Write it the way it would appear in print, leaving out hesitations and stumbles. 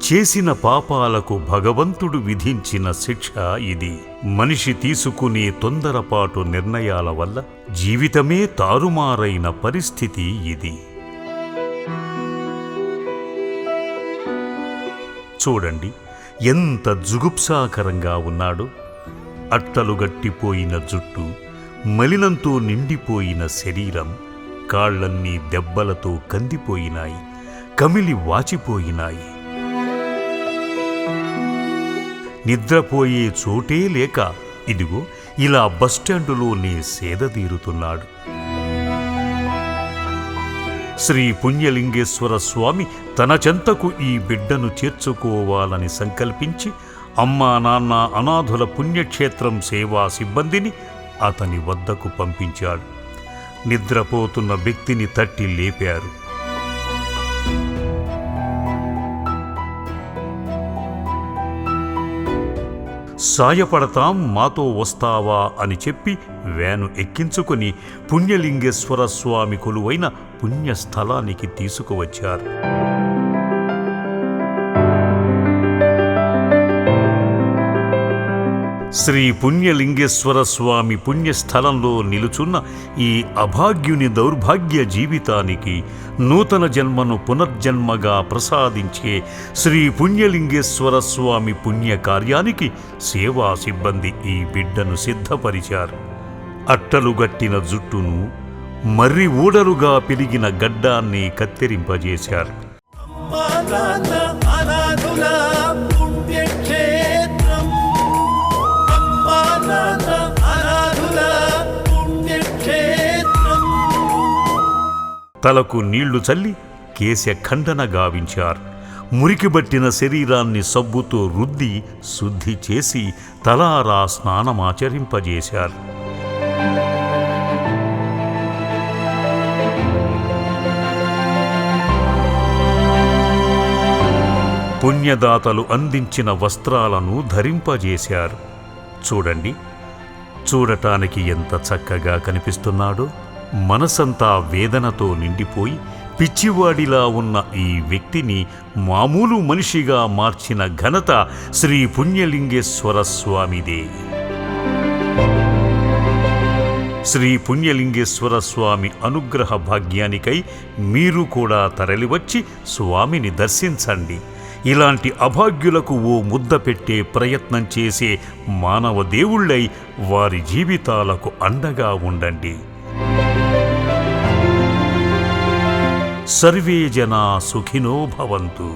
చేసిన పాపాలకు భగవంతుడు విధించిన శిక్ష ఇది. మనిషి తీసుకునే తొందరపాటు నిర్ణయాల వల్ల జీవితమే తారుమారైన పరిస్థితి ఇది. చూడండి ఎంత జుగుప్సాకరంగా ఉన్నాడు. అట్టలు గట్టిపోయిన జుట్టు, మలినంతో నిండిపోయిన శరీరం, కాళ్లన్నీ దెబ్బలతో కందిపోయినాయి, కమిలి వాచిపోయినాయి. నిద్రపోయే చోటే లేక ఇదిగో ఇలా బస్టాండులోనే సేదతీరుతున్నాడు. శ్రీ పుణ్యలింగేశ్వర స్వామి తన చెంతకు ఈ బిడ్డను చేర్చుకోవాలని సంకల్పించి అమ్మా నాన్న అనాథుల పుణ్యక్షేత్రం సేవా సిబ్బందిని అతని వద్దకు పంపించాడు. నిద్రపోతున్న వ్యక్తిని తట్టి లేపారు. సాయపడతాం, మాతో వస్తావా అని చెప్పి వ్యాను ఎక్కించుకుని పుణ్యలింగేశ్వర స్వామి కొలువైన పుణ్యస్థలానికి తీసుకువచ్చారు. శ్రీ పుణ్యలింగేశ్వర స్వామి పుణ్యస్థలంలో నిలుచున్న ఈ అభాగ్యుని దౌర్భాగ్య జీవితానికి నూతన జన్మను పునర్జన్మగా ప్రసాదించే శ్రీ పుణ్యలింగేశ్వర స్వామి పుణ్యకార్యానికి సేవా సిబ్బంది ఈ బిడ్డను సిద్ధపరిచారు. అట్టలుగట్టిన జుట్టును, మర్రి ఊడలుగా పెరిగిన గడ్డాన్ని కత్తిరింపజేశారు. తలకు నీళ్లు చల్లి కేశ ఖండన గావించారు. మురికిబట్టిన శరీరాన్ని సబ్బుతో రుద్ది శుద్ధి చేసి తలారా స్నానమాచరింపజేశారు. పుణ్యదాతలు అందించిన వస్త్రాలను ధరింపజేశారు. చూడండి, చూడటానికి ఎంత చక్కగా కనిపిస్తున్నాడో. మనసంతా వేదనతో నిండిపోయి పిచ్చివాడిలా ఉన్న ఈ వ్యక్తిని మామూలు మనిషిగా మార్చిన ఘనత శ్రీ పుణ్యలింగేశ్వర స్వామిదే. శ్రీ పుణ్యలింగేశ్వర స్వామి అనుగ్రహ భాగ్యానికై మీరు కూడా తరలివచ్చి స్వామిని దర్శించండి. ఇలాంటి అభాగ్యులకు ఓ ముద్ద పెట్టే ప్రయత్నం చేసే మానవ దేవుళ్ళై వారి జీవితాలకు అండగా ఉండండి. సర్వే జనా సుఖినో భవంతు.